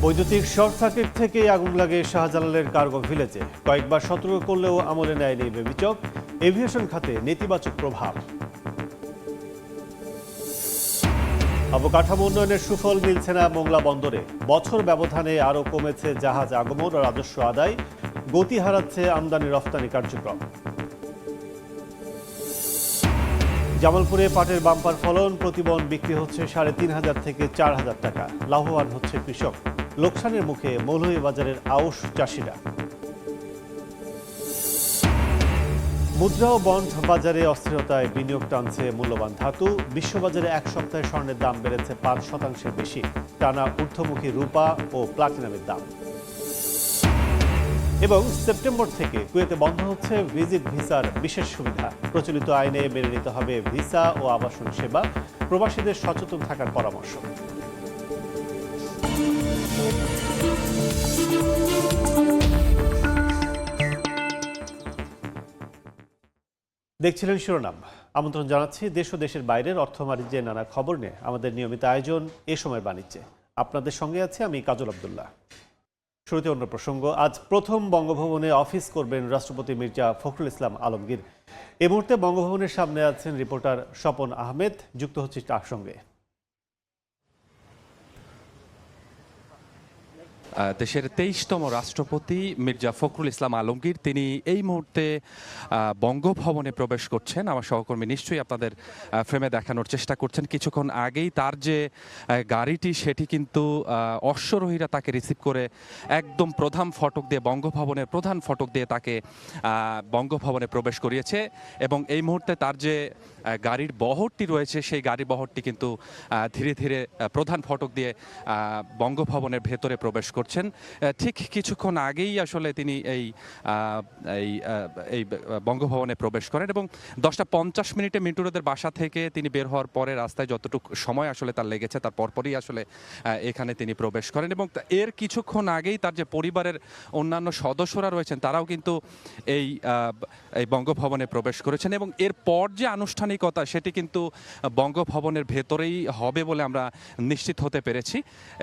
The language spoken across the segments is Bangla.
বৈদ্যুতিক শর্ট সার্কিট থেকেই আগুন লাগে শাহজালালের কার্গো ভিলেজে। কয়েকবার সতর্ক করলেও আমলে নেয়নি বিবেচক। এভিয়েশন খাতে নেতিবাচক প্রভাব। অবকাঠামো উন্নয়নের সুফল মিলছে না মোংলা বন্দরে। বছর ব্যবধানে আরও কমেছে জাহাজ আগমন ও রাজস্ব আদায়। গতি হারাচ্ছে আমদানি রফতানি কার্যক্রম। জামালপুরে পাটের বাম্পার ফলন, প্রতিবন বিক্রি হচ্ছে ৩৫০০ থেকে ৪০০০ টাকা। লাভবান হচ্ছে কৃষক। লোকসানের মুখে মৌলভীবাজারের আউশ চাষিরা। মুদ্রা ও বন্ড বাজারে অস্থিরতায় বিনিয়োগ টানছে মূল্যবান ধাতু। বিশ্ববাজারে এক সপ্তাহে স্বর্ণের দাম বেড়েছে ৫% বেশি। টানা ঊর্ধ্বমুখী রূপা ও প্লাটিনামের দাম। এবং সেপ্টেম্বর থেকে কুয়েতে বন্ধ হচ্ছে ভিজিট ভিসার বিশেষ সুবিধা। প্রচলিত আইনে মেনে নিতে হবে ভিসা ও আবাসন সেবা। প্রবাসীদের সচেতন থাকার পরামর্শ। দেখছিলেন শিরোনাম। আমন্ত্রণ জানাচ্ছি দেশ ও দেশের বাইরের অর্থ বাণিজ্যের নানা খবর নিয়ে আমাদের নিয়মিত আয়োজন এ সময় বাণিজ্যে। আপনাদের সঙ্গে আছি আমি কাজল আব্দুল্লাহ। শুরুতে অন্য প্রসঙ্গ। আজ প্রথম বঙ্গভবনে অফিস করবেন রাষ্ট্রপতি মির্জা ফখরুল ইসলাম আলমগীর। এই মুহূর্তে বঙ্গভবনের সামনে আছেন রিপোর্টার স্বপন আহমেদ, যুক্ত হচ্ছে তার সঙ্গে। দেশের ২৩তম রাষ্ট্রপতি মির্জা ফখরুল ইসলাম আলমগীর তিনি এই মুহূর্তে বঙ্গভবনে প্রবেশ করছেন। আমার সহকর্মী নিশ্চয়ই আপনাদের ফ্রেমে দেখানোর চেষ্টা করছেন। কিছুক্ষণ আগেই তার যে গাড়িটি সেটি কিন্তু অশ্বারোহীরা তাকে রিসিভ করে একদম প্রধান ফটক দিয়ে, বঙ্গভবনের প্রধান ফটক দিয়ে তাকে বঙ্গভবনে প্রবেশ করিয়েছে। এবং এই মুহূর্তে তার যে গাড়ির বহরটি রয়েছে সেই গাড়ির বহরটি কিন্তু ধীরে ধীরে প্রধান ফটক দিয়ে বঙ্গভবনের ভেতরে প্রবেশ করছেন। ঠিক কিছুক্ষণ আগেই আসলে তিনি এই বঙ্গভবনে প্রবেশ করেন এবং 10:50 মিন্টু রোদের বাসা থেকে তিনি বের হওয়ার পরে রাস্তায় যতটুকু সময় আসলে তার লেগেছে তার পরপরই আসলে এখানে তিনি প্রবেশ করেন। এবং এর কিছুক্ষণ আগেই তার যে পরিবারের অন্যান্য সদস্যরা রয়েছেন তারাও কিন্তু এই বঙ্গভবনে প্রবেশ করেছেন। এবং এরপর যে আনুষ্ঠানিকতা সেটি কিন্তু বঙ্গভবনের ভেতরেই হবে বলে আমরা নিশ্চিত হতে পেরেছি।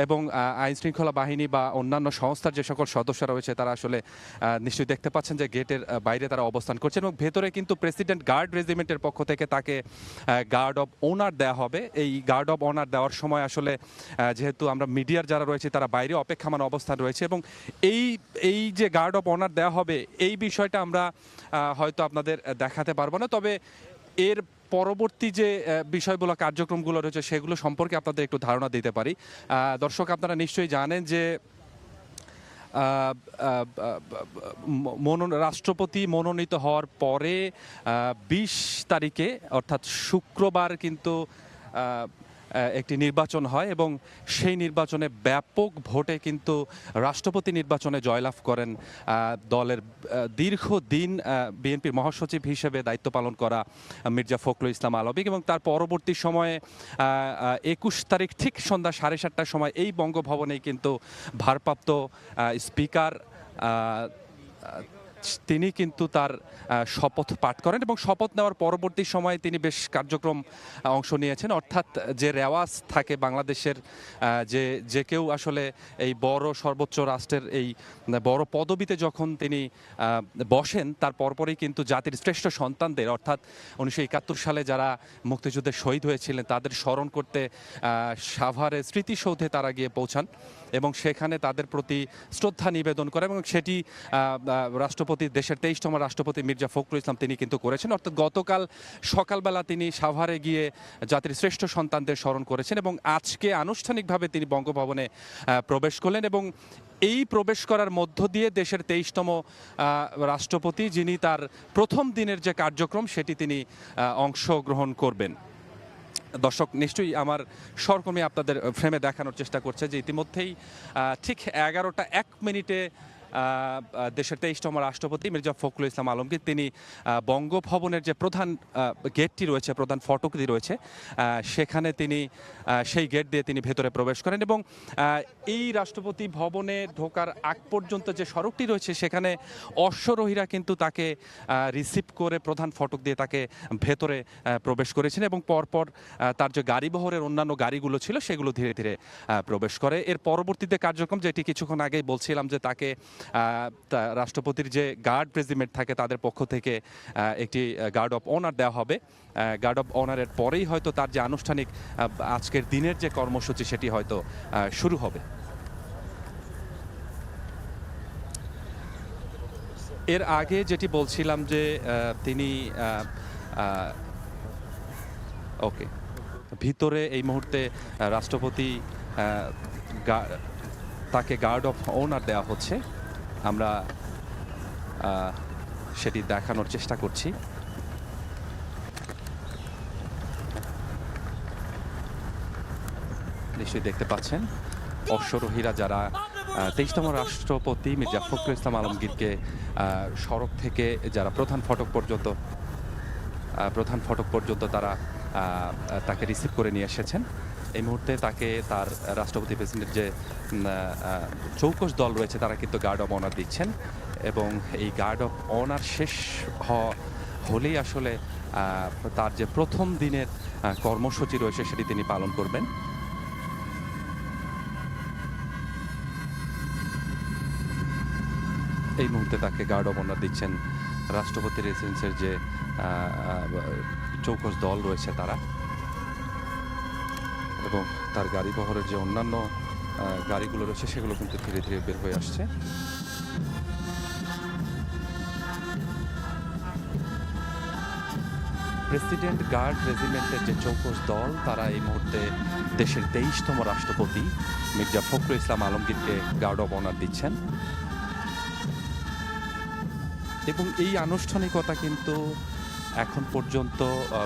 এবং আইনশৃঙ্খলা বাহিনী বা অন্যান্য সংস্থার যে সকল সদস্যরা রয়েছে তারা আসলে নিশ্চয়ই দেখতে পাচ্ছেন যে গেটের বাইরে তারা অবস্থান করছেন। এবং ভেতরে কিন্তু প্রেসিডেন্ট গার্ড রেজিমেন্টের পক্ষ থেকে তাকে গার্ড অব অনার দেওয়া হবে। এই গার্ড অব অনার দেওয়ার সময় আসলে যেহেতু আমরা মিডিয়ার যারা রয়েছে তারা বাইরে অপেক্ষমান অবস্থান রয়েছে এবং এই যে গার্ড অব অনার দেওয়া হবে এই বিষয়টা আমরা হয়তো আপনাদের দেখাতে পারবো না, তবে এর পরবর্তী যে বিষয়গুলো কার্যক্রমগুলো রয়েছে সেগুলো সম্পর্কে আপনাদের একটু ধারণা দিতে পারি। দর্শক, আপনারা নিশ্চয়ই জানেন যে রাষ্ট্রপতি মনোনীত হওয়ার পরে 20 তারিখে অর্থাৎ শুক্রবার কিন্তু একটি নির্বাচন হয় এবং সেই নির্বাচনে ব্যাপক ভোটে কিন্তু রাষ্ট্রপতি নির্বাচনে জয়লাভ করেন দলের দীর্ঘদিন বিএনপির মহাসচিব হিসেবে দায়িত্ব পালন করা মির্জা ফখরুল ইসলাম আলমগীর। এবং তার পরবর্তী সময়ে 21 তারিখ ঠিক সন্ধ্যা 7:30টার সময় এই বঙ্গভবনেই কিন্তু ভারপ্রাপ্ত স্পিকার তিনি কিন্তু তার শপথ পাঠ করেন এবং শপথ নেওয়ার পরবর্তী সময়ে তিনি বেশ কার্যক্রম অংশ নিয়েছেন। অর্থাৎ যে রেওয়াজ থাকে বাংলাদেশের, যে কেউ আসলে এই বড় সর্বোচ্চ রাষ্ট্রের এই বড় পদবিতে যখন তিনি বসেন তার পরপরই কিন্তু জাতির শ্রেষ্ঠ সন্তানদের, অর্থাৎ 1971 সালে যারা মুক্তিযুদ্ধে শহীদ হয়েছিলেন তাদের স্মরণ করতে সাভারের স্মৃতিসৌধে তারা গিয়ে পৌঁছান এবং সেখানে তাদের প্রতি শ্রদ্ধা নিবেদন করে এবং সেটি রাষ্ট্রপতি, দেশের 23তম রাষ্ট্রপতি মির্জা ফখরুল ইসলাম তিনি কিন্তু করেছেন। অর্থাৎ গতকাল সকালবেলা তিনি সাভারে গিয়ে জাতির শ্রেষ্ঠ সন্তানদের স্মরণ করেছেন এবং আজকে আনুষ্ঠানিকভাবে তিনি বঙ্গভবনে প্রবেশ করলেন এবং এই প্রবেশ করার মধ্য দিয়ে দেশের 23তম রাষ্ট্রপতি, যিনি তার প্রথম দিনের যে কার্যক্রম সেটি তিনি অংশগ্রহণ করবেন। দর্শক, নিশ্চয়ই আমার সহকর্মী আপনাদের ফ্রেমে দেখানোর চেষ্টা করছে যে ইতিমধ্যেই ঠিক 11টা 1 মিনিটে দেশের 23তম রাষ্ট্রপতি মির্জা ফখরুল ইসলাম আলমগীর তিনি বঙ্গভবনের যে প্রধান গেটটি রয়েছে, প্রধান ফটকটি রয়েছে, সেখানে তিনি সেই গেট দিয়ে তিনি ভেতরে প্রবেশ করেন এবং এই রাষ্ট্রপতি ভবনে ঢোকার আগ পর্যন্ত যে সড়কটি রয়েছে সেখানে অশ্বরোহীরা কিন্তু তাকে রিসিভ করে প্রধান ফটক দিয়ে তাকে ভেতরে প্রবেশ করেছেন এবং পরপর তার যে গাড়িবহরের অন্যান্য গাড়িগুলো ছিল সেগুলো ধীরে ধীরে প্রবেশ করে। এর পরবর্তীতে কার্যক্রম, যেটি কিছুক্ষণ আগেই বলছিলাম যে তাকে রাষ্ট্রপতির যে গার্ড রেজিমেন্ট থাকে তাদের পক্ষ থেকে একটি গার্ড অফ অনার দেওয়া হবে। গার্ড অফ অনারের পরেই হয়তো তার যে আনুষ্ঠানিক আজকের দিনের যে কর্মসূচি সেটি হয়তো শুরু হবে। এর আগে যেটি বলছিলাম যে তিনি ওকে ভিতরে এই মুহূর্তে রাষ্ট্রপতি তাকে গার্ড অফ অনার দেওয়া হচ্ছে, আমরা সেটি দেখানোর চেষ্টা করছি। নিশ্চয়ই দেখতে পাচ্ছেন অশ্বরোহীরা যারা 23তম রাষ্ট্রপতি মির্জা ফখরুল ইসলাম আলমগীরকে সড়ক থেকে যারা প্রধান ফটক পর্যন্ত তারা তাকে রিসিভ করে নিয়ে এসেছেন। এই মুহূর্তে তাকে তার রাষ্ট্রপতি প্রেসিডেন্ট যে চৌকস দল রয়েছে তারা কিন্তু গার্ড অফ অনার দিচ্ছেন এবং এই গার্ড অফ অনার শেষ হলেই আসলে তার যে প্রথম দিনের কর্মসূচি রয়েছে সেটি তিনি পালন করবেন। এই মুহূর্তে তাকে গার্ড অফ অনার দিচ্ছেন রাষ্ট্রপতি রেসিডেন্সের যে চৌকস দল রয়েছে তারা, এবং তার গাড়ি বহরের যে অন্যান্য গাড়িগুলো রয়েছে সেগুলো কিন্তু ধীরে ধীরে বের হয়ে আসছে। প্রেসিডেন্ট গার্ড রেজিমেন্টের যে চৌকস দল তারা এই মুহূর্তে দেশের 23তম রাষ্ট্রপতি Mirza Fakhrul Islam আলমগীরকে guard of honour দিচ্ছেন এবং এই আনুষ্ঠানিকতা কিন্তু এখন পর্যন্ত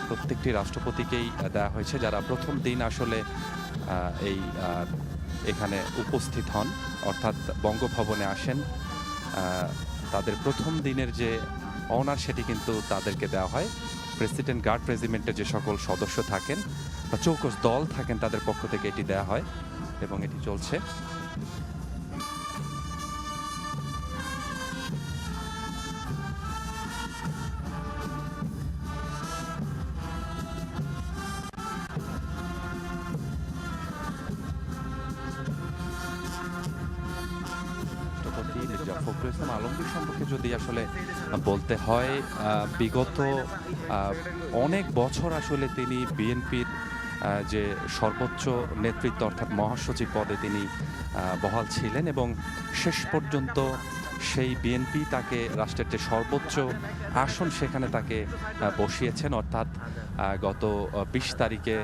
প্রত্যেকটি রাষ্ট্রপতিকেই দেওয়া হয়েছে যারা প্রথম দিন আসলে এই এখানে উপস্থিত হন, অর্থাৎ বঙ্গভবনে আসেন। তাদের প্রথম দিনের যে অনার সেটি কিন্তু তাদেরকে দেওয়া হয়। প্রেসিডেন্ট গার্ড রেজিমেন্টের যে সকল সদস্য থাকেন বা চৌকস দল থাকেন তাদের পক্ষ থেকে এটি দেওয়া হয় এবং এটি চলছে। মির্জা ফখরুল ইসলাম আলমগীর সম্পর্কে যদি আসলে বলতে হয়, বিগত অনেক বছর আসলে তিনি বিএনপির যে সর্বোচ্চ নেতৃত্ব অর্থাৎ মহাসচিব পদে তিনি বহাল ছিলেন এবং শেষ পর্যন্ত সেই বিএনপি তাকে রাষ্ট্রের যে সর্বোচ্চ আসন সেখানে তাকে বসিয়েছেন, অর্থাৎ গত 20 তারিখে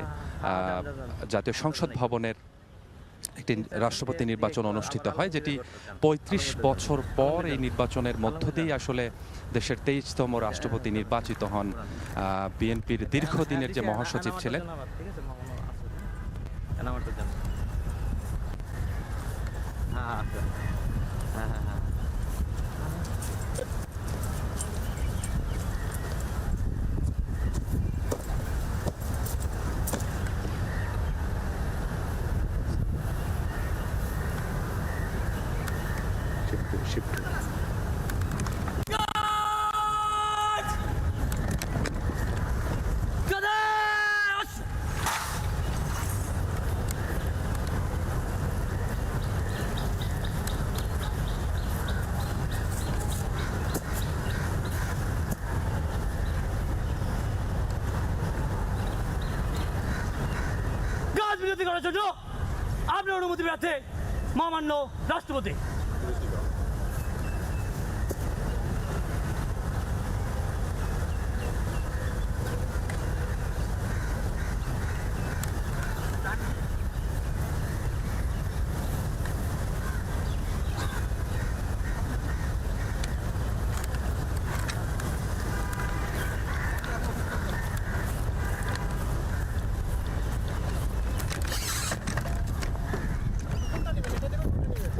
জাতীয় সংসদ ভবনের একটি রাষ্ট্রপতি নির্বাচন অনুষ্ঠিত হয়, যেটি 35 বছর পর এই নির্বাচনের মধ্য দিয়ে আসলে দেশের 23তম রাষ্ট্রপতি নির্বাচিত হন বিএনপির দীর্ঘদিনের যে মহাসচিব ছিলেন। বিরতি করার জন্য আপনার অনুমতি পেয়েছে মহামান্য রাষ্ট্রপতি।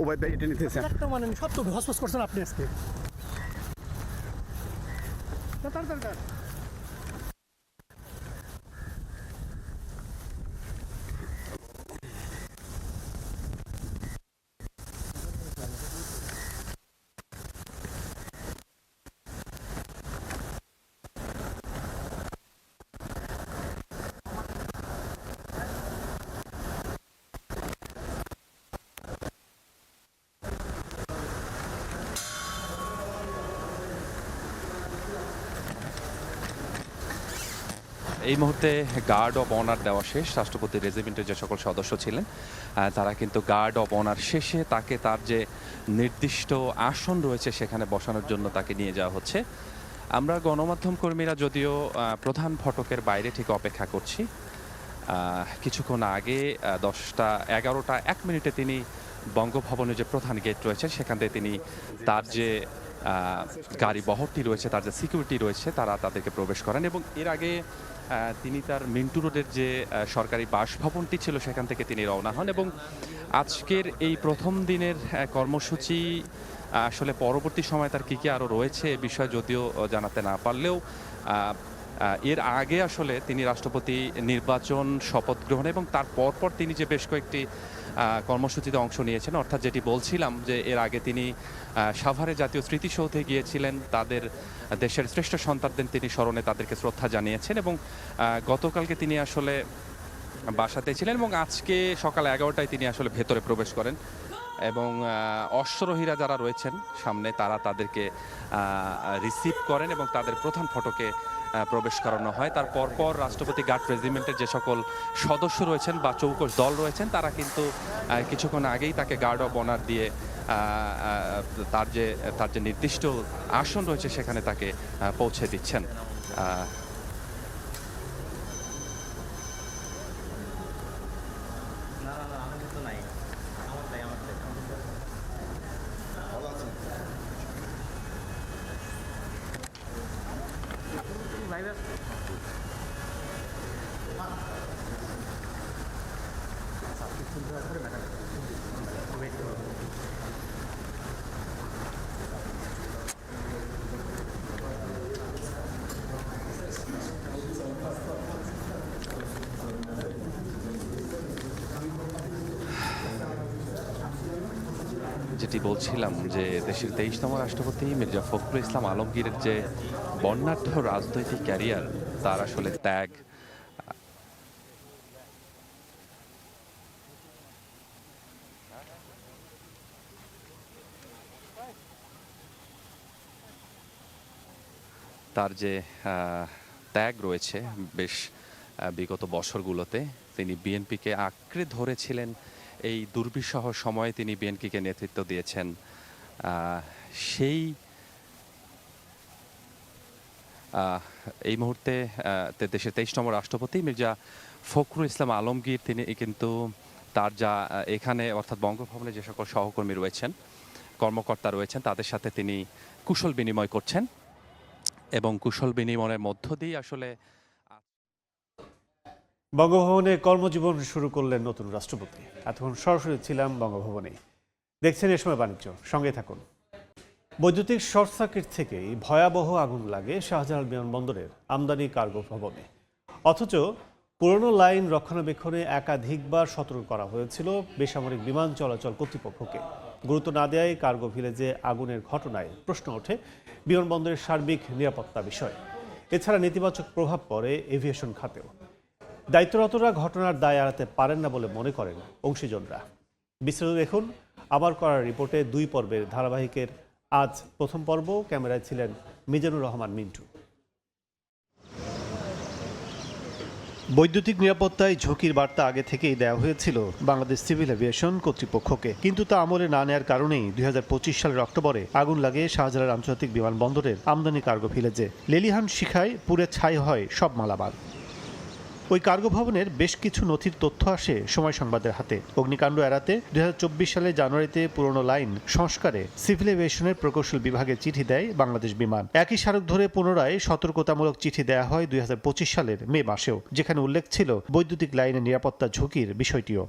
ওবায়দ ভাই এটা নিতেছেন। একটা মানে সব তো হসপস করছেন আপনি আজকে। এই মুহূর্তে গার্ড অব অনার দেওয়া শেষ। রাষ্ট্রপতির রেজিমেন্টের যে সকল সদস্য ছিলেন তারা কিন্তু গার্ড অব অনার শেষে তাকে তার যে নির্দিষ্ট আসন রয়েছে সেখানে বসানোর জন্য তাকে নিয়ে যাওয়া হচ্ছে। আমরা গণমাধ্যম কর্মীরা যদিও প্রধান ফটকের বাইরে ঠিক অপেক্ষা করছি। কিছুক্ষণ আগে 11:01 তিনি বঙ্গভবনের যে প্রধান গেট রয়েছে সেখান থেকে তিনি তার যে গাড়ি বহরটি রয়েছে, তার যে সিকিউরিটি রয়েছে তারা তাদেরকে প্রবেশ করেন এবং এর আগে তিনি তার মিন্টু রোডের যে সরকারি বাসভবনটি ছিল সেখান থেকে তিনি রওনা হন এবং আজকের এই প্রথম দিনের কর্মসূচি আসলে পরবর্তী সময় তার কী কী আরও রয়েছে এ বিষয়ে যদিও জানাতে না পারলেও এর আগে আসলে তিনি রাষ্ট্রপতি নির্বাচন, শপথ গ্রহণ এবং তার পরপর তিনি যে বেশ কয়েকটি কর্মসূচিতে অংশ নিয়েছেন, অর্থাৎ যেটি বলছিলাম যে এর আগে তিনি সাভারে জাতীয় স্মৃতিসৌধে গিয়েছিলেন, তাদের দেশের শ্রেষ্ঠ সন্তানদের তিনি স্মরণে তাদেরকে শ্রদ্ধা জানিয়েছেন এবং গতকালকে তিনি আসলে বাসাতে ছিলেন এবং আজকে সকাল 11টায় তিনি আসলে ভেতরে প্রবেশ করেন এবং অশ্বারোহীরা যারা রয়েছেন সামনে তারা তাদেরকে রিসিভ করেন এবং তাদের প্রধান ফটকে প্রবেশ করানো হয়। তার পরপর রাষ্ট্রপতি গার্ড রেজিমেন্টের যে সকল সদস্য রয়েছেন বা চৌকস দল রয়েছেন তারা কিন্তু কিছুক্ষণ আগেই তাকে গার্ড অব অনার দিয়ে তার যে নির্দিষ্ট আসন রয়েছে সেখানে তাকে পৌঁছে দিচ্ছেন। যেটি বলছিলাম যে দেশের 23তম রাষ্ট্রপতি মির্জা ফখরুল ইসলাম আলমগীরের যে বর্ণাঢ্য রাজনৈতিক ক্যারিয়ার, তার আসলে ত্যাগ, তার যে ত্যাগ রয়েছে বেশ বিগত বছরগুলোতে তিনি বিএনপিকে আঁকড়ে ধরেছিলেন। এই দুর্বিষহ সময়ে তিনি বিএনপিকে নেতৃত্ব দিয়েছেন। এই মুহূর্তে দেশের 23তম রাষ্ট্রপতি মির্জা ফখরুল ইসলাম আলমগীর তিনি কিন্তু তার যা এখানে অর্থাৎ বঙ্গভবনে যে সকল সহকর্মী রয়েছেন, কর্মকর্তা রয়েছেন তাদের সাথে তিনি কুশল বিনিময় করছেন এবং কুশল বিনিময়ের মধ্য দিয়ে আসলে বঙ্গভবনে কর্মজীবন শুরু করলেন নতুন রাষ্ট্রপতি। এতক্ষণ সরাসরি ছিলাম বঙ্গভবনে। দেখছেন এ সময় বাণিজ্য, সঙ্গে থাকুন। বৈদ্যুতিক শর্ট সার্কিট থেকেই ভয়াবহ আগুন লাগে শাহজালাল বিমানবন্দরের আমদানি কার্গো ভবনে। অথচ পুরনো লাইন রক্ষণাবেক্ষণে একাধিকবার সতর্ক করা হয়েছিল বেসামরিক বিমান চলাচল কর্তৃপক্ষকে। গুরুত্ব না দেওয়ায় কার্গো ভিলেজে আগুনের ঘটনায় প্রশ্ন ওঠে বিমানবন্দরের সার্বিক নিরাপত্তা বিষয়। এছাড়া নেতিবাচক প্রভাব পড়ে এভিয়েশন খাতেও। দায়িত্বরতরা ঘটনার দায় এড়াতে পারেন না বলে মনে করেন অংশীজনরা। বিস্তারিত দেখুন আমার করা রিপোর্টে 2 পর্বের ধারাবাহিকের আজ প্রথম পর্ব। ক্যামেরায় ছিলেন মিজানুর রহমান মিন্টু। বৈদ্যুতিক নিরাপত্তায় ঝুঁকির বার্তা আগে থেকেই দেওয়া হয়েছিল বাংলাদেশ সিভিল এভিয়েশন কর্তৃপক্ষকে, কিন্তু তা আমলে না নেওয়ার কারণেই 2025 সালের অক্টোবরে আগুন লাগে শাহজালাল আন্তর্জাতিক বিমানবন্দরের আমদানি কার্গো ভিলেজে। লেলিহান শিখায় পুড়ে ছাই হয় সব মালামাল। ওই কার্গো ভবনের বেশ কিছু নথির তথ্য আসে সময় সংবাদের হাতে। অগ্নিকাণ্ড এড়াতে 2024 সালে জানুয়ারিতে পুরনো লাইন সংস্কারে সিভিল এভিয়েশনের প্রকৌশল বিভাগে চিঠি দেয় বাংলাদেশ বিমান। একই স্মারক ধরে পুনরায় সতর্কতামূলক চিঠি দেয়া হয় 2025 সালের মে মাসেও, যেখানে উল্লেখ ছিল বৈদ্যুতিক লাইনের নিরাপত্তা ঝুঁকির বিষয়টিও।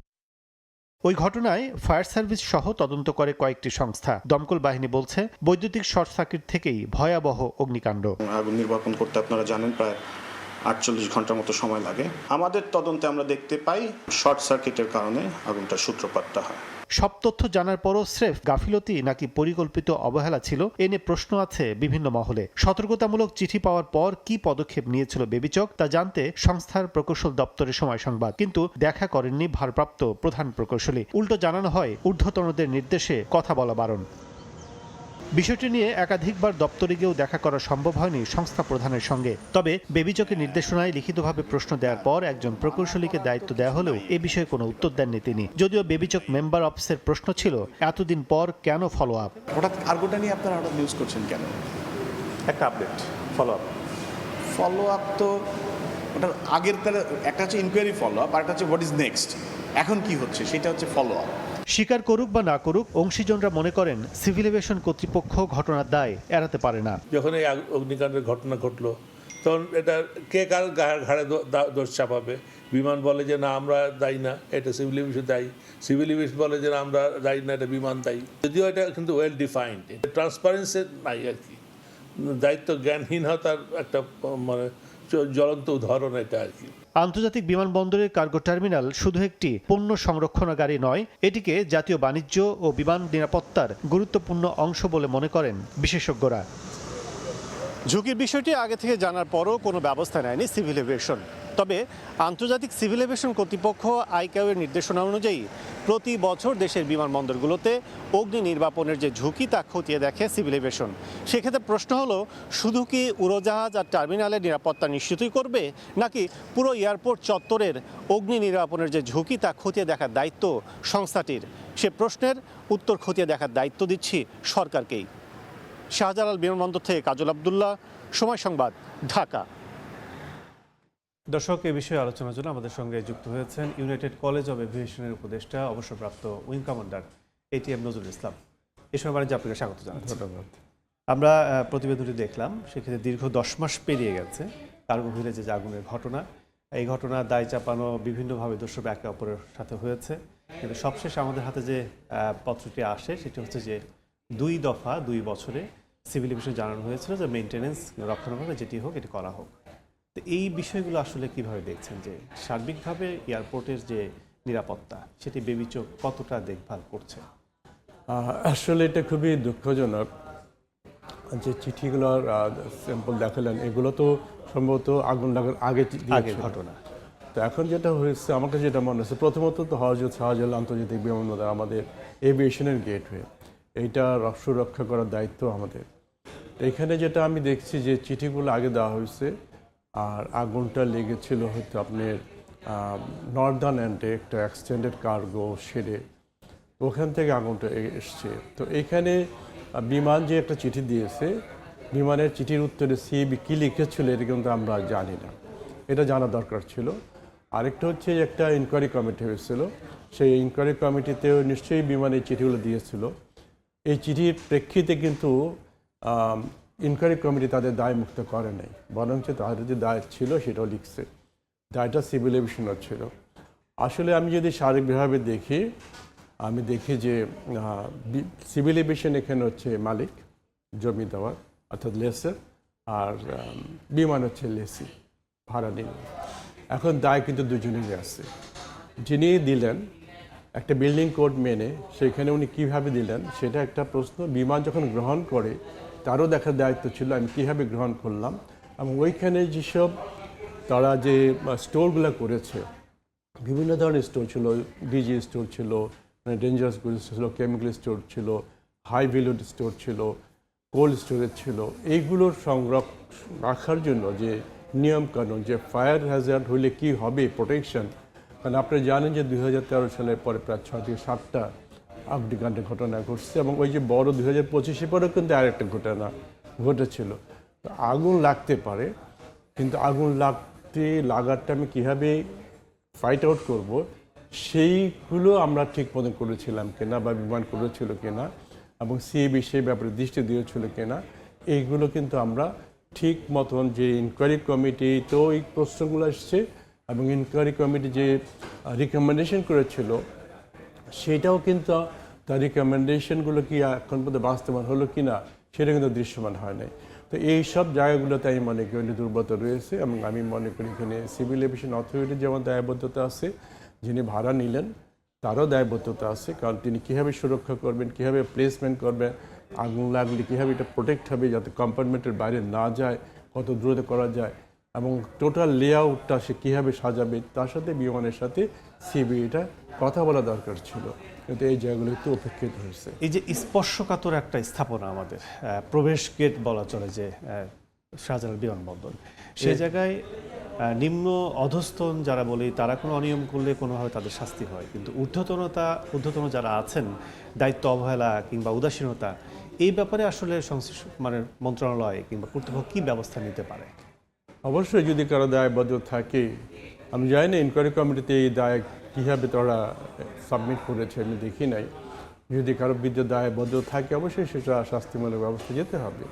ওই ঘটনায় ফায়ার সার্ভিস সহ তদন্ত করে কয়েকটি সংস্থা। দমকল বাহিনী বলছে বৈদ্যুতিক শর্ট সার্কিট থেকেই ভয়াবহ অগ্নিকাণ্ড। আগুন নির্বাপন করতে আপনারা জানেন প্রায় 48 ঘন্টার মতো সময় লাগে। আমাদের তদন্তে আমরা দেখতে পাই শর্ট সার্কিটের কারণে আগুনটার সূত্রপাতটা হয়। সব তথ্য জানার পরও স্রেফ গাফিলতি নাকি পরিকল্পিত অবহেলা ছিল এ নিয়ে প্রশ্ন আছে বিভিন্ন মহলে। সতর্কতামূলক চিঠি পাওয়ার পর কি পদক্ষেপ নিয়েছিল বেবিচক তা জানতে সংস্থার প্রকৌশল দপ্তরে সময় সংবাদ, কিন্তু দেখা করেননি ভারপ্রাপ্ত প্রধান প্রকৌশলী। উল্টো জানানো হয় ঊর্ধ্বতনদের নির্দেশে কথা বলা বারণ। বিষয়টি নিয়ে একাধিকবার দপ্তরে গিয়েও দেখা করা সম্ভব হয়নি সংস্থা প্রধানের সঙ্গে। তবে বেবিচকের নির্দেশনায় লিখিতভাবে প্রশ্ন দেওয়ার পর একজন প্রকৌশলীকে দায়িত্ব দেওয়া হলেও এ বিষয়ে কোনো উত্তর দেননি তিনি। যদিও বেবিচক মেম্বার অফিসের প্রশ্ন ছিল এতদিন পর কেন ফলো আপ। হঠাৎ আর্গোটা নিয়ে আপনারা হঠাৎ নিউজ করছেন কেন? একটা আপডেট ফলো আপ তো ওটার আগের তাহলে একটা হচ্ছে ইনকোয়ারি ফলো আপ, আর একটা হচ্ছে হোয়াট ইজ নেক্সট, এখন কি হচ্ছে সেটা হচ্ছে ফলো আপ। স্বীকার করুক বা না করুক, অংশীজনরা মনে করেন সিভিল এভিয়েশন কর্তৃপক্ষ ঘটনার দায় এড়াতে পারে না। যখন এই অগ্নিকাণ্ডের ঘটনা ঘটলো তখন এটা কে কার ঘাড়ে দোষ চাপাবে? বিমান বলে যে না আমরা দায়ী না, এটা সিভিল এভিয়েশন দায়ী। সিভিল এভিয়েশন বলে যে না আমরা দায়ী না, এটা বিমান দায়ী। যদিও এটা কিন্তু ওয়েল ডিফাইন্ড, ট্রান্সপারেন্সি নাই আর কি। দায়িত্ব জ্ঞানহীনতার একটা মানে জ্বলন্ত উদাহরণ এটা আর কি। আন্তর্জাতিক বিমানবন্দরের কার্গো টার্মিনাল শুধু একটি পণ্য সংরক্ষণাগারই নয়, এটিকে জাতীয় বাণিজ্য ও বিমান নিরাপত্তার গুরুত্বপূর্ণ অংশ বলে মনে করেন বিশেষজ্ঞরা। ঝুঁকির বিষয়টি আগে থেকে জানার পরও কোনো ব্যবস্থা নেয়নি সিভিল এভিয়েশন। তবে আন্তর্জাতিক সিভিল এভিয়েশন কর্তৃপক্ষ আইক্যাওয়ের নির্দেশনা অনুযায়ী প্রতি বছর দেশের বিমানবন্দরগুলোতে অগ্নি নির্বাপনের যে ঝুঁকি তা খতিয়ে দেখে সিভিল এভিয়েশন। সেক্ষেত্রে প্রশ্ন হলো, শুধু কি উড়োজাহাজ আর টার্মিনালের নিরাপত্তা নিশ্চিতই করবে, নাকি পুরো এয়ারপোর্ট চত্বরের অগ্নি নির্বাপনের যে ঝুঁকি তা খতিয়ে দেখার দায়িত্ব সংস্থাটির? সে প্রশ্নের উত্তর খতিয়ে দেখার দায়িত্ব দিচ্ছি সরকারকেই। শাহজালাল বিমানবন্দর থেকে কাজল আব্দুল্লাহ, সময় সংবাদ, ঢাকা। দর্শক, এ বিষয়ে আলোচনার জন্য আমাদের সঙ্গে যুক্ত হয়েছেন ইউনাইটেড কলেজ অব এভিয়েশনের উপদেষ্টা অবসরপ্রাপ্ত wing commander ATM Nazrul Islam. এ সময় বাণিজ্য আপনাকে স্বাগত জানাচ্ছি। ধন্যবাদ। আমরা প্রতিবেদনটি দেখলাম, সেক্ষেত্রে দীর্ঘ 10 মাস পেরিয়ে গেছে কার্গো ভিলেজে যে আগুনের ঘটনা। এই ঘটনা দায় চাপানো বিভিন্নভাবে দোষী একে অপরের সাথে হয়েছে, কিন্তু সবশেষ আমাদের হাতে যে পত্রটি আসে সেটি হচ্ছে যে 2 দফা 2 বছরে সিভিল এভিয়েশন জানানো হয়েছিল যে মেইনটেনেন্স রক্ষণাবেক্ষণ যেটি হোক এটি করা হোক। তো এই বিষয়গুলো আসলে কিভাবে দেখছেন, যে সার্বিকভাবে এয়ারপোর্টের যে নিরাপত্তা সেটি বেবিচক কতটা দেখভাল করছে? আসলে এটা খুবই দুঃখজনক যে চিঠিগুলোর স্যাম্পল দেখালেন, এগুলো তো সম্ভবত আগুন লাগার আগে ঘটনা। তো এখন যেটা হয়েছে আমাকে যেটা মনে হচ্ছে, প্রথমত তো হজরত শাহজালাল আন্তর্জাতিক বিমানবন্দর আমাদের এভিয়েশনের গেটওয়ে, এইটা সুরক্ষা করার দায়িত্ব আমাদের। এখানে যেটা আমি দেখছি যে চিঠিগুলো আগে দেওয়া হয়েছে, আর আগুনটা লেগেছিল হয়তো আপনার নর্দার্ন এন্ডে একটা এক্সটেন্ডেড কার্গো শেডে, ওখান থেকে আগুনটা এসছে। তো এখানে বিমান যে একটা চিঠি দিয়েছে, বিমানের চিঠির উত্তরে সিএবি কী লিখেছিল এটা কিন্তু আমরা জানি না, এটা জানা দরকার ছিল। আরেকটা হচ্ছে একটা ইনকোয়ারি কমিটি হয়েছিল, সেই ইনকোয়ারি কমিটিতেও নিশ্চয়ই বিমানের চিঠিগুলো দিয়েছিল। এই চিঠির প্রেক্ষিতে কিন্তু ইনকোয়ারি কমিটি তাদের দায় মুক্ত করে নাই, বরঞ্চ তাদের যে দায় ছিল সেটাও লিখছে, দায়টা সিভিল এভিয়েশনের ছিল। আসলে আমি যদি শারীরিকভাবে দেখি, আমি দেখি যে সিভিল এভিয়েশন এখানে হচ্ছে মালিক, জমি দেওয়ার অর্থাৎ লেসের, আর বিমান হচ্ছে লেসি, ভাড়া নিয়ে। এখন দায় কিন্তু দুজনেরই আছে। যিনি দিলেন একটা বিল্ডিং কোড মেনে, সেখানে উনি কীভাবে দিলেন সেটা একটা প্রশ্ন। বিমান যখন গ্রহণ করে তারও দেখার দায়িত্ব ছিল আমি কীভাবে গ্রহণ করলাম, এবং ওইখানে যেসব তারা যে স্টোরগুলো করেছে, বিভিন্ন ধরনের স্টোর ছিল, ডিজি স্টোর ছিল, ডেঞ্জারাস গুডস ছিল, কেমিক্যাল স্টোর ছিল, হাই ভ্যালুড স্টোর ছিল, কোল্ড স্টোরেজ ছিল, এইগুলোর রাখার জন্য যে নিয়মকানুন, যে ফায়ার হ্যাজার্ড হইলে কী হবে প্রোটেকশন। কারণ আপনি জানেন যে 2013 সালের পরে প্রায় 6 থেকে 7টা অগ্নিকাণ্ডের ঘটনা ঘটছে, এবং ওই যে বড় 2025 পরেও কিন্তু আরেকটা ঘটনা ঘটেছিল। আগুন লাগতে পারে, কিন্তু আগুন লাগারটা আমি কীভাবে ফাইট আউট করব, সেইগুলো আমরা ঠিক মতো করেছিলাম কিনা, বা বিমান করেছিল কিনা, এবং সিএবি সেই ব্যাপারে দৃষ্টি দিয়েছিল কিনা, এইগুলো কিন্তু আমরা ঠিক মতন যে ইনকোয়ারি কমিটিতেও এই প্রশ্নগুলো আসছে, এবং ইনকোয়ারি কমিটি যে রিকমেন্ডেশন করেছিল সেটাও কিন্তু তার রিকমেন্ডেশনগুলো কি এখন পর্যন্ত বাস্তবায়ন হলো কি না সেটা কিন্তু দৃশ্যমান হয় নাই। তো এই সব জায়গাগুলোতে আমি মনে করি দুর্বলতা রয়েছে এবং আমি মনে করি এখানে সিভিল এভিয়েশন অথরিটির যেমন দায়বদ্ধতা আছে, যিনি ভাড়া নিলেন তারও দায়বদ্ধতা আছে, কারণ তিনি কীভাবে সুরক্ষা করবেন, কীভাবে প্লেসমেন্ট করবেন, আগুন লাগলে কীভাবে এটা প্রোটেক্ট হবে যাতে কম্পার্টমেন্টের বাইরে না যায়, কত দূরত্বে করা যায় এবং টোটাল লেআউটটা সে কীভাবে সাজাবে তার সাথে বিমানের সাথে সিবিআইটা কথা বলা দরকার ছিল, কিন্তু এই জায়গাগুলো একটু উপেক্ষিত হয়েছে। এই যে স্পর্শকাতর একটা স্থাপনা আমাদের প্রবেশ গেট বলা চলে যে শাহজালাল বিমানবন্দর, সেই জায়গায় নিম্ন অধস্তন যারা বলি তারা কোনো অনিয়ম করলে কোনোভাবে তাদের শাস্তি হয়, কিন্তু ঊর্ধ্বতন যারা আছেন দায়িত্ব অবহেলা কিংবা উদাসীনতা, এই ব্যাপারে আসলে সংশ্লিষ্ট মানে মন্ত্রণালয় কিংবা কর্তৃপক্ষ কী ব্যবস্থা নিতে পারে? অবশ্যই যদি কারো দায়বদ্ধ থাকে, আমি জানি না ইনকোয়ারি কমিটিতে এই দায় কীভাবে তারা সাবমিট করেছে আমি দেখি নাই, যদি কারো বিরুদ্ধে দায়বদ্ধ থাকে অবশ্যই সেটা শাস্তিমূলক ব্যবস্থা যেতে হবে,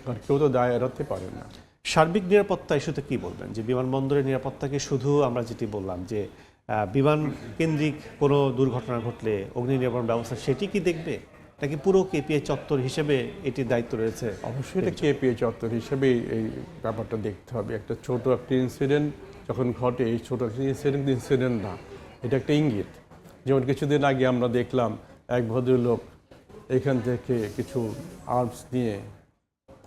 কারণ কেউ তো দায় এড়াতে পারে না। সার্বিক নিরাপত্তা ইস্যুতে কী বলবেন? যে বিমানবন্দরের নিরাপত্তাকে শুধু আমরা যেটি বললাম যে বিমান কেন্দ্রিক কোনো দুর্ঘটনা ঘটলে অগ্নি নির্বাপন ব্যবস্থা সেটি কি দেখবে, নাকি পুরো কেপিআই চত্বর হিসেবে এটির দায়িত্ব রয়েছে? অবশ্যই এটা কেপিআই চত্বর হিসেবে এই ব্যাপারটা দেখতে হবে। একটা ছোট একটা ইনসিডেন্ট যখন ঘটে, এই ছোটো একটা ইনসিডেন্ট না, এটা একটা ইঙ্গিত। যেমন কিছুদিন আগে আমরা দেখলাম এক ভদ্রলোক এখান থেকে কিছু আর্মস নিয়ে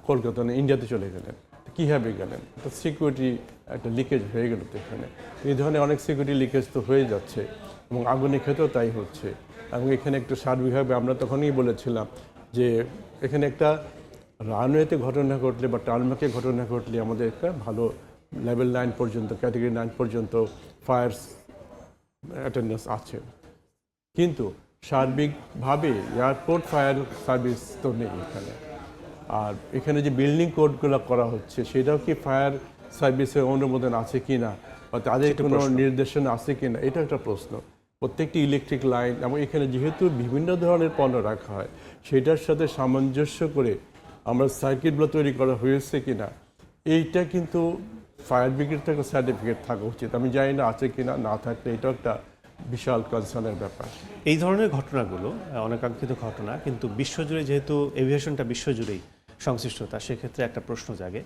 কলকাতা ইন্ডিয়াতে চলে গেলেন। কীভাবে গেলেন? একটা সিকিউরিটি একটা লিকেজ হয়ে গেল তো এখানে। এই ধরনের অনেক সিকিউরিটি লিকেজ তো হয়ে যাচ্ছে এবং আগুনের ক্ষেত্রেও তাই হচ্ছে। এবং এখানে একটা সার্বিকভাবে আমরা তখনই বলেছিলাম যে এখানে একটা রানওয়েতে ঘটনা ঘটলে বা টার্মাকে ঘটনা ঘটলে আমাদের একটা ভালো লেভেল 9 পর্যন্ত, ক্যাটাগরি 9 পর্যন্ত ফায়ার অ্যাটেন্ডেন্স আছে, কিন্তু সার্বিকভাবে এয়ারপোর্ট ফায়ার সার্ভিস তো নেই এখানে। আর এখানে যে বিল্ডিং কোডগুলো করা হচ্ছে সেটাও কি ফায়ার সার্ভিসের অনুমোদন আছে কি না, বা তাদের কোনো নির্দেশনা আছে কি না, এটা একটা প্রশ্ন। প্রত্যেকটি ইলেকট্রিক লাইন এবং এখানে যেহেতু বিভিন্ন ধরনের পণ্য রাখা হয় সেটার সাথে সামঞ্জস্য করে আমরা সার্কিটগুলো তৈরি করা হয়েছে কি না, এইটা কিন্তু ফায়ার ব্রিগেড থেকে সার্টিফিকেট থাকা উচিত। আমি জানি না আছে কি না, না থাকলে এটাও একটা বিশাল কনসার্নের ব্যাপার। এই ধরনের ঘটনাগুলো অনাকাঙ্ক্ষিত ঘটনা, কিন্তু বিশ্বজুড়ে যেহেতু এভিয়েশনটা বিশ্বজুড়েই সংশ্লিষ্টতা, সেক্ষেত্রে একটা প্রশ্ন জাগে,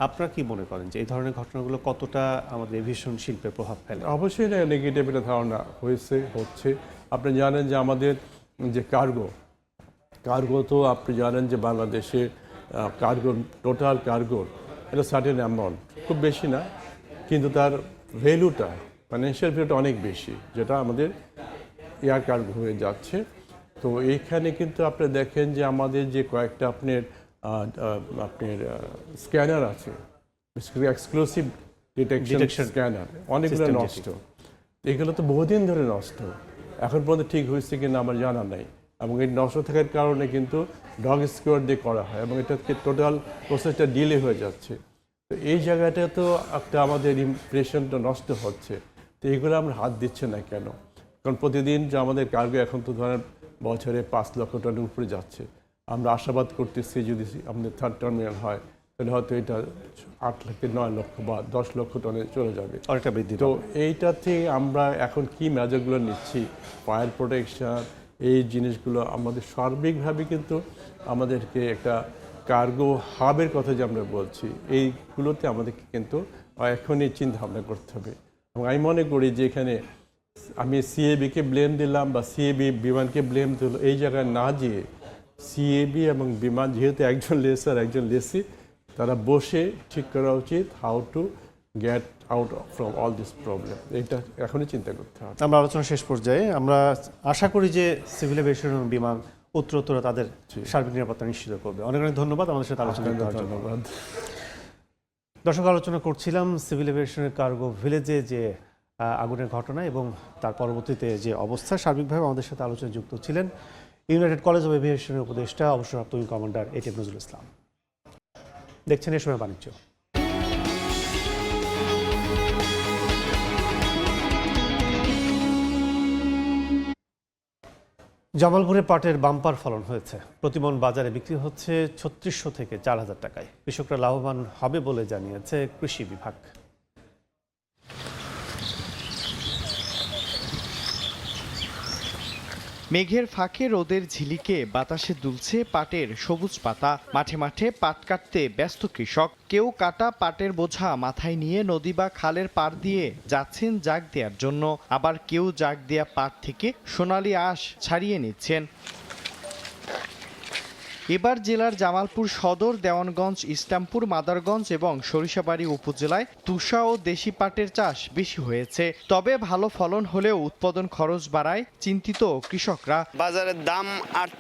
আপনারা কি মনে করেন যে এই ধরনের ঘটনাগুলো কতটা আমাদের এভিয়েশন শিল্পে প্রভাব ফেলে? অবশ্যই নেগেটিভ একটা ধারণা হচ্ছে। আপনি জানেন যে আমাদের যে কার্গো তো আপনি জানেন যে বাংলাদেশে টোটাল কার্গোর একটা সার্টেন অ্যামাউন্ট, খুব বেশি না, কিন্তু তার ভ্যালুটা ফাইন্যান্সিয়াল ভ্যালুটা অনেক বেশি, যেটা আমাদের এয়ার কার্গো হয়ে যাচ্ছে। তো এইখানে কিন্তু আপনি দেখেন যে আমাদের যে কয়েকটা আপনার স্ক্যানার আছে, এক্সক্লুসিভ ডিটেকশন স্ক্যানার, অনেকগুলো নষ্ট। এগুলো তো বহুদিন ধরে নষ্ট, এখন পর্যন্ত ঠিক হয়েছে কিনা আমার জানা নাই। এবং এই নষ্ট থাকার কারণে কিন্তু ডগ স্কোয়াড দিয়ে করা হয় এবং এটাকে টোটাল প্রসেসটা ডিলে হয়ে যাচ্ছে। তো এই জায়গাটা তো একটা আমাদের ইমপ্রেশনটা নষ্ট হচ্ছে। তো এইগুলো আমরা হাত দিচ্ছে না কেন? কারণ প্রতিদিন যে আমাদের কার্গো এখন তো ধরেন বছরে 5 লক্ষ টনের উপরে যাচ্ছে। আমরা আশাবাদ করতেছি যদি আমাদের থার্ড টার্মিনাল হয় তাহলে হয়তো এটা 8 থেকে 9 লক্ষ বা 10 লক্ষ টনে চলে যাবে, অনেকটা বৃদ্ধি। তো এইটাতে আমরা এখন কি মেজারগুলো নিচ্ছি, ফায়ার প্রোটেকশন, এই জিনিসগুলো আমাদের সার্বিকভাবে কিন্তু আমাদেরকে একটা কার্গো হাবের কথা যে আমরা বলছি, এইগুলোতে আমাদেরকে কিন্তু এখনই চিন্তা ভাবনা করতে হবে। এবং আমি মনে করি যে এখানে আমি সিএবিকে ব্লেম দিলাম বা সিএবি বিমানকে ব্লেম দিল, এই জায়গায় না যেয়ে সিএবি এবং বিমান যেহেতু একজন লেসার একজন লেসি, তারা বসে ঠিক করা উচিত how to get out from all this problem. এটা এখনই চিন্তা করতে হবে। আমরা আলোচনা শেষ পর্যায়ে আমরা আশা করি যে সিভিল এভিয়েশন এবং বিমান উত্তরোত্তর তাদের সার্বিক নিরাপত্তা নিশ্চিত করবে। অনেক অনেক ধন্যবাদ আমাদের সাথে আলোচনা করার জন্য। ধন্যবাদ। দর্শক, আলোচনা করছিলাম সিভিল এভিয়েশনের কার্গো ভিলেজে যে আগুনের ঘটনা এবং তার পরবর্তীতে যে অবস্থা। সার্বিকভাবে আমাদের সাথে আলোচনায় যুক্ত ছিলেন ইউনাইটেড কলেজ অব এভিয়েশনের উপদেষ্টা অবসরপ্রাপ্ত wing commander ATM Nazrul Islam. দেখছেন এ সময় বাণিজ্য। জামালপুরে পাটের বাম্পার ফলন হয়েছে। প্রতিমন বাজারে বিক্রি হচ্ছে ৩৬০০ থেকে ৪০০০ টাকায়। কৃষকরা লাভবান হবে বলে জানিয়েছে কৃষি বিভাগ। মেঘের ফাঁকে রোদের ঝিলিকে বাতাসে দুলছে পাটের সবুজ পাতা। মাঠে মাঠে পাট কাটতে ব্যস্ত কৃষক। কেউ কাটা পাটের বোঝা মাথায় নিয়ে নদী বা খালের পাড় দিয়ে যাচ্ছেন জাগ দেওয়ার জন্য, আবার কেউ জাগ দেয়া পাট থেকে সোনালী আঁশ ছাড়িয়ে নিচ্ছেন। এবার জেলার জামালপুর সদর, দেওয়ানগঞ্জ, ইসলামপুর, মাদারগঞ্জ এবং সরিষাবাড়ী উপজেলায় তুষা ও দেশি পাটের চাষ বেশি হয়েছে। তবে ভালো ফলন হলেও উৎপাদন খরচ বাড়ায় চিন্তিত কৃষকরা। বাজারের দাম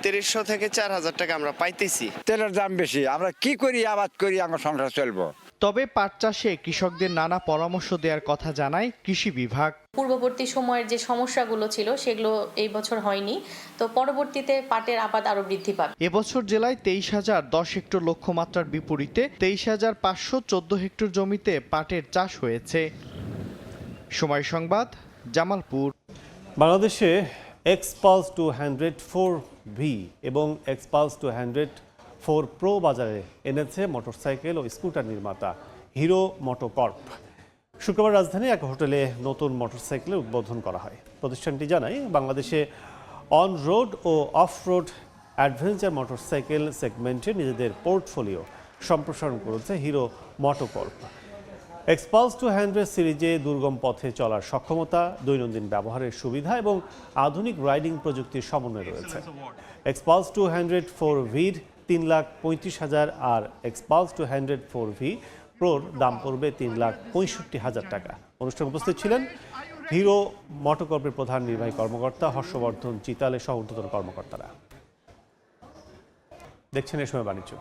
৩৮০০ থেকে ৪,০০০ টাকা আমরা পাইতেছি। তেলের দাম বেশি, আমরা কি করি, আবাদ করি, আমার সংসার চলবো। তবে পাট চাষে কৃষকদের নানা পরামর্শ দেওয়ার কথা জানায় কৃষি বিভাগ। পূর্ববর্তী সময়ের যে সমস্যাগুলো ছিল সেগুলো এই বছর হয়নি, তো পরবর্তীতে পাটের আবাদ আরো বৃদ্ধি পাবে। এবছর জেলায় ২৩,০১০ হেক্টর লক্ষ্যমাত্রার বিপরীতে ২৩,৫১৪ হেক্টর জমিতে পাটের চাষ হয়েছে। সময় সংবাদ, জামালপুর। বাংলাদেশে এক্সপালস 204V এবং এক্সপালস 204 প্রো বাজারে এনেছে মোটরসাইকেল ও স্কুটার নির্মাতা হিরো মোটোকর্প। শুক্রবার রাজধানীর এক হোটেলে নতুন মোটরসাইকেলের উদ্বোধন করা হয়। প্রতিষ্ঠানটি জানায় বাংলাদেশে অন রোড ও অফ রোড অ্যাডভেঞ্চার মোটরসাইকেল সেগমেন্টে নিজেদের পোর্টফোলিও সম্প্রসারণ করেছে হিরো মোটোকর্প। এক্সপালস 200 সিরিজে দুর্গম পথে চলার সক্ষমতা, দৈনন্দিন ব্যবহারের সুবিধা এবং আধুনিক রাইডিং প্রযুক্তির সমন্বয় রয়েছে। এক্সপালস 204V'র ৩,৩৫,০০০ আর এক্সপালস 204V প্রোর দাম পড়বে ৩,৬৫,০০০ টাকা। অনুষ্ঠানে উপস্থিত ছিলেন হিরো মোটোকর্পের প্রধান নির্বাহী কর্মকর্তা হর্ষবর্ধন চিতালে সহ ঊর্ধ্বতন কর্মকর্তারা। দেখছেন এ সময় বাণিজ্য।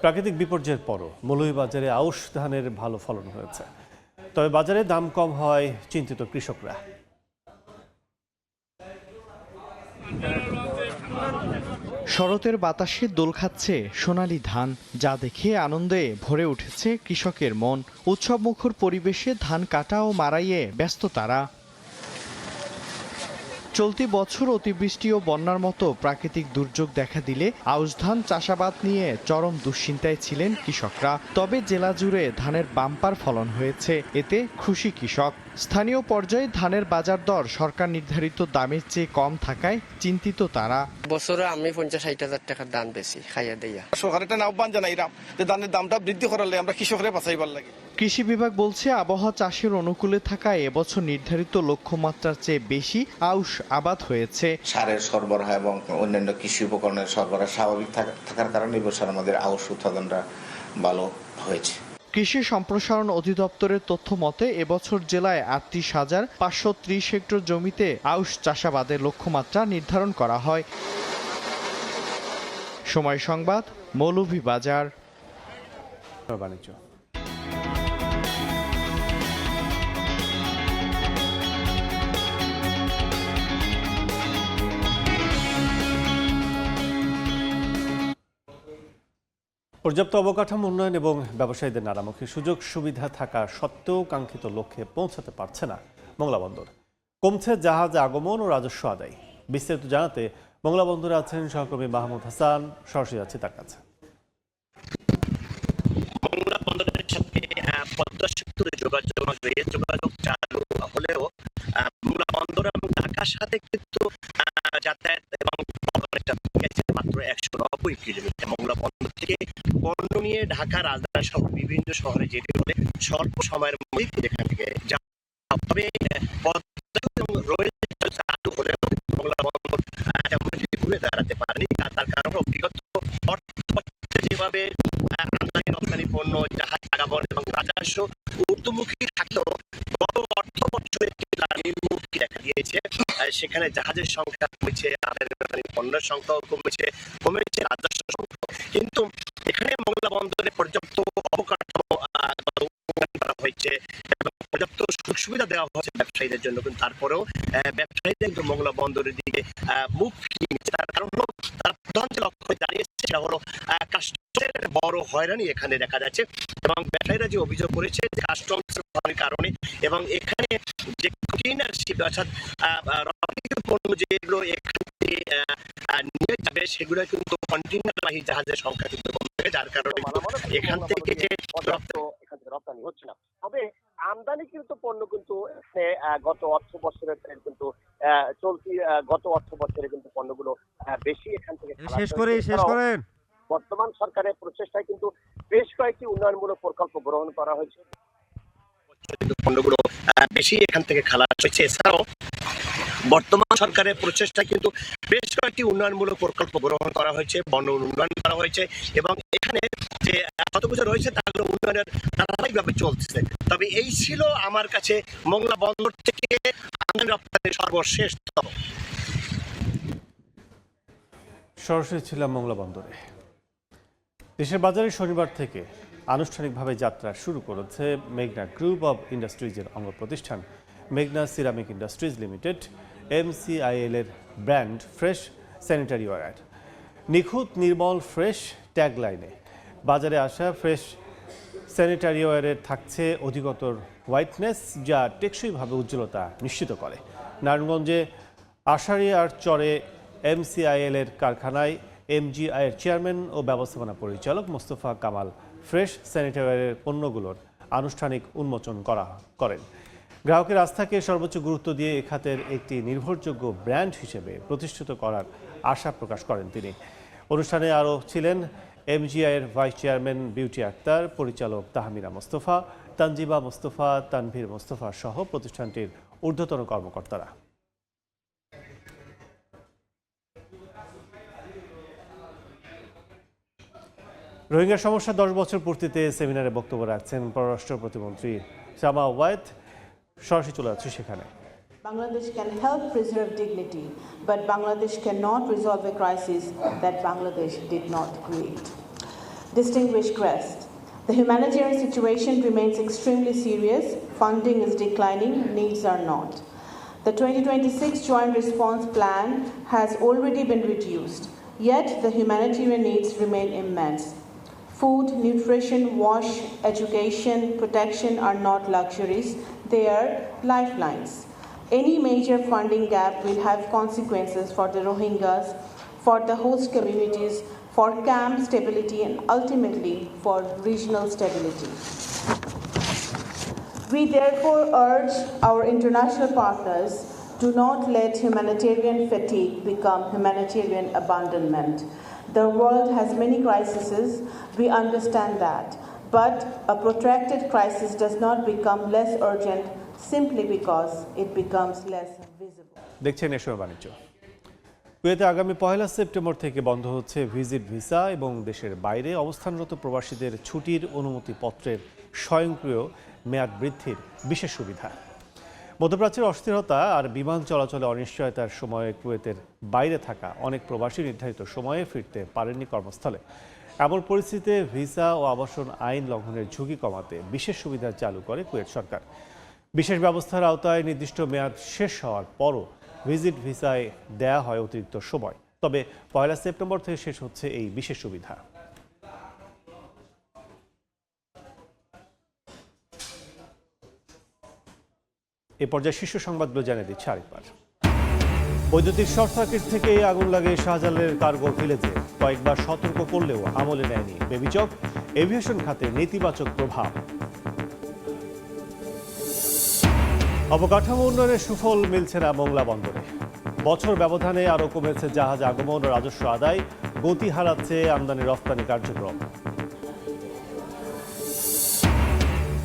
প্রাকৃতিক বিপর্যয়ের পরও মৌলভীবাজারে আউশ ধানের ভালো ফলন হয়েছে, তবে বাজারে দাম কম হয় চিন্তিত কৃষকরা। শরতের বাতাসে দোল খাচ্ছে সোনালী ধান, যা দেখে আনন্দে ভরে উঠেছে কৃষকের মন। উৎসবমুখর পরিবেশে ধান কাটা ও মাড়াইয়ে ব্যস্ত তারা। চলতি বছর অতিবৃষ্টি ও বন্যার মতো প্রাকৃতিক দুর্যোগ দেখা দিলে আউশ ধান চাষাবাদ নিয়ে চরম দুশ্চিন্তায় ছিলেন কৃষকরা। তবে জেলা জুড়ে ধানের বাম্পার ফলন হয়েছে, এতে খুশি কৃষক। স্থানীয় পর্যায়ে ধানের বাজার দর সরকার নির্ধারিত দামের চেয়ে কম থাকায় চিন্তিত তারা। বছরে আমি ৫০-৬০ টাকার ধান বেশি খাইয়া দেয়া। সরকারের একটা আহ্বান জানাইলাম যে ধানের দামটা বৃদ্ধি করালে আমরা কৃষকরা বাঁচাইবার লাগে। কৃষি বিভাগ বলছে আবহাওয়া চাষের অনুকূলে থাকায় এবছর নির্ধারিত লক্ষ্যমাত্রার চেয়ে বেশি আউশ আবাদ হয়েছে। সারের সরবরাহ এবং অন্যান্য কৃষি উপকরণের সরবরাহ স্বাভাবিক থাকার কারণে এবছর আমাদের আউশ উৎপাদনটা ভালো হয়েছে। কৃষি সম্প্রসারণ অধিদপ্তরের তথ্য মতে এবছর জেলায় ৩৮,৫৩০ হেক্টর জমিতে আউশ চাষাবাদের লক্ষ্যমাত্রা নির্ধারণ করা হয়। সময় সংবাদ, মৌলভীবাজার। বাণিজ্য। পর্যাপ্ত অবকাঠামো উন্নয়ন এবং ব্যবসায়ীদের নানামুখী সুযোগ সুবিধা থাকা সত্ত্বেও কাঙ্ক্ষিত লক্ষ্যে পৌঁছাতে পারছে না মংলা বন্দর। কমছে জাহাজ আগমন ও রাজস্ব আদায়। বিস্তারিত জানাতে মংলা বন্দরে আছেন সহকর্মী মাহমুদ হাসান, সরাসরি যাচ্ছি তার কাছে। মংলা বন্দরের সাথে পদ্মা সেতুর যোগাযোগ চালু হলেও মংলা বন্দর এবং ঢাকার সাথে কিন্তু যাতায়াত এবং মাত্র ১৯০ কিলোমিটার। মংলা বন্দর থেকে পণ্য নিয়ে ঢাকা, রাজধানী সহ বিভিন্ন শহরে যেতে হলে স্বল্প সময়ের মধ্যে এখান থেকে তবে চালু হলেও মংলা বন্দর তেমন ঘুরে দাঁড়াতে পারেনি। তার কারণ বিগত যেভাবে আমদানি রপ্তানি পণ্য, জাহাজ আগমন এবং রাজস্ব ঊর্ধ্বমুখী থাকলেও গত অর্থ বছরে নিম্নমুখী দেখা দিয়েছে। সেখানে জাহাজের সংখ্যা কমেছে, আমদানি পণ্যের সংখ্যাও কমেছে রাজস্ব সংখ্যা। কিন্তু এখানে মংলা বন্দরে পর্যাপ্ত অবকাঠামো করা হয়েছে এবং পর্যাপ্ত সুযোগ সুবিধা দেওয়া হয়েছে ব্যবসায়ীদের জন্য, কিন্তু তারপরেও ব্যবসায়ীদের কিন্তু মংলা বন্দরের দিকে মুখ ফিরিয়ে নিচ্ছে। তার কারণ হলো তারা প্রধান যে লক্ষ্য দাঁড়িয়েছে সেটা হলো কাস্টমসের বড় হয়রানি এখানে দেখা যাচ্ছে এবং ব্যবসায়ীরা যে অভিযোগ করেছে যে কাস্টমসের হয়রানির কারণে এবং এখানে যে কন্টেইনার শিপ অর্থাৎ রপ্তানি পণ্য যেগুলো এখান থেকে নিয়ে যাবে সেগুলো কিন্তু কন্টেইনারবাহী জাহাজের সংখ্যা কিন্তু কমবে, যার কারণে এখান থেকে যে রপ্তানি হচ্ছে না। তবে আমদানিকৃত পণ্য কিন্তু গত অর্থ বছরের কিন্তু চলতি গত অর্থ বছরে কিন্তু পণ্যগুলো বেশি এখান থেকে শেষ করেন। বর্তমান সরকারের প্রচেষ্টায় কিন্তু বেশ কয়েকটি উন্নয়নমূলক প্রকল্প গ্রহণ করা হয়েছে, পণ্যগুলো বেশি এখান থেকে খালাস হয়েছে। এছাড়াও বর্তমান সরকারের প্রচেষ্টায় কিন্তু বেশ কয়েকটি উন্নয়নমূলক প্রকল্প গ্রহণ করা হয়েছে, বন উন্নয়ন করা হয়েছে এবং এখানে যে কতগুলো রয়েছে তাগুলো উন্নয়নের ধারাবাহিকভাবে চলছে। তবে এই ছিল আমার কাছে মোংলা বন্দর থেকে আমদানি রপ্তানির সর্বশেষ। সরাসরি ছিলাম মোংলা বন্দরে। দেশের বাজারে শনিবার থেকে আনুষ্ঠানিকভাবে যাত্রা শুরু করেছে মেঘনা গ্রুপ অব ইন্ডাস্ট্রিজের অঙ্গ প্রতিষ্ঠান মেঘনা সিরামিক ইন্ডাস্ট্রিজ লিমিটেড MCIL এর ব্র্যান্ড ফ্রেশ স্যানিটারি ওয়্যার। নিখুঁত নির্মল ফ্রেশ ট্যাগলাইনে বাজারে আসা ফ্রেশ স্যানিটারি ওয়্যারের থাকছে অধিকতর হোয়াইটনেস, যা টেকসইভাবে উজ্জ্বলতা নিশ্চিত করে। নারায়ণগঞ্জে আশারিয়ার চরে MCIL এর কারখানায় MGI এর চেয়ারম্যান ও ব্যবস্থাপনা পরিচালক মোস্তফা কামাল ফ্রেশ স্যানিটারিওয়ারের পণ্যগুলোর আনুষ্ঠানিক উন্মোচন করেন। গ্রাহকের আস্থাকে সর্বোচ্চ গুরুত্ব দিয়ে এ খাতের একটি নির্ভরযোগ্য ব্র্যান্ড হিসেবে প্রতিষ্ঠিত করার আশা প্রকাশ করেন তিনি। অনুষ্ঠানে আরও ছিলেন MGI এর ভাইস চেয়ারম্যান বিউটি আক্তার, পরিচালক তাহমিনা মোস্তফা, তানজিবা মোস্তফা, তানভীর মোস্তফা সহ প্রতিষ্ঠানটির ঊর্ধ্বতন কর্মকর্তারা। রোহিঙ্গা সমস্যা 10 বছর পূর্তিতে সেমিনারে বক্তব্য রাখছেন পররাষ্ট্র প্রতিমন্ত্রী সামা ওয়ায়েদ। সরাসরি চলে যাচ্ছে সেখানে। Bangladesh can help preserve dignity, but Bangladesh cannot resolve a crisis that Bangladesh did not create. Distinguished guests, the humanitarian situation remains extremely serious. Funding is declining, needs are not. The 2026 Joint Response Plan has already been reduced, yet the humanitarian needs remain immense. Food, nutrition, wash, education, protection are not luxuries, they are lifelines. Any major funding gap will have consequences for the Rohingyas, for the host communities, for camp stability, and ultimately for regional stability. We therefore urge our international partners, do not let humanitarian fatigue become humanitarian abandonment. The world has many crises, we understand that, but a protracted crisis does not become less urgent simply because it becomes less visible. দেখছেন এশিয়া বাণিজ্য। কুয়েতে আগামী 1 সেপ্টেম্বর থেকে বন্ধ হচ্ছে ভিজিট ভিসা এবং দেশের বাইরে অবস্থানরত প্রবাসীদের ছুটির অনুমতিপত্রের স্বয়ংক্রিয় মেয়াদ বৃদ্ধির বিশেষ সুবিধা। মধ্যপ্রাচ্যের অস্থিরতা আর বিমান চলাচলে অনিশ্চয়তার সময়ে কুয়েতের বাইরে থাকা অনেক প্রবাসী নির্ধারিত সময়ে ফিরতে পারেননি কর্মস্থলে। এমন পরিস্থিতিতে ভিসা ও আবাসন আইন লঙ্ঘনের ঝুঁকি কমাতে বিশেষ সুবিধা চালু করে কুয়েত সরকার। বিশেষ ব্যবস্থার আওতায় নির্দিষ্ট মেয়াদ শেষ হওয়ার পরও ভিজিট ভিসায় দেয়া হয় অতিরিক্ত সময়। তবে 1 সেপ্টেম্বর থেকে শেষ হচ্ছে এই বিশেষ সুবিধা। এ পর্যায়ে শীর্ষ সংবাদগুলো জানিয়ে দিচ্ছে আরেকবার। বৈদ্যুতিক শর্ট সার্কিট থেকে আগুন লাগে শাহজালালের কার্গো ভিলেজে। কয়েকবার সতর্ক করলেও আমলে নেয়নি বেবিচক। এভিয়েশন খাতে নেতিবাচক প্রভাব। অবকাঠামো উন্নয়নের সুফল মিলছে না মোংলা বন্দরে। বছর ব্যবধানে আরও কমেছে জাহাজ আগমন ও রাজস্ব আদায়, গতি হারাচ্ছে আমদানি রপ্তানি কার্যক্রম।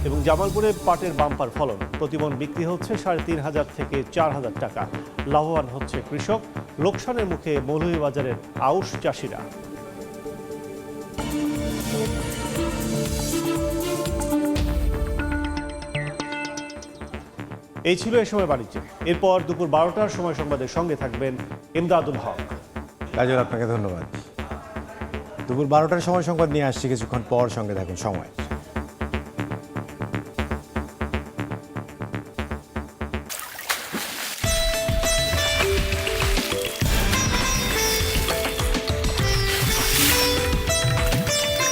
এবং জামালপুরে পাটের বাম্পার ফলন, প্রতিমণ বিক্রি হচ্ছে 3,500 থেকে 4,000 টাকা। লাভবান হচ্ছে কৃষক, লোকসানের মুখে মৌলভীবাজারের আউশ চাষিরা। এই ছিল এ সময় বাণিজ্যে। এরপর দুপুর 12টার সময় সংবাদের সঙ্গে থাকবেন ইমদাদুল হক। কাজল, আপনাকে ধন্যবাদ। দুপুর 12টার সময় সংবাদ নিয়ে আসছি কিছুক্ষণ পর, সঙ্গে থাকুন সময়।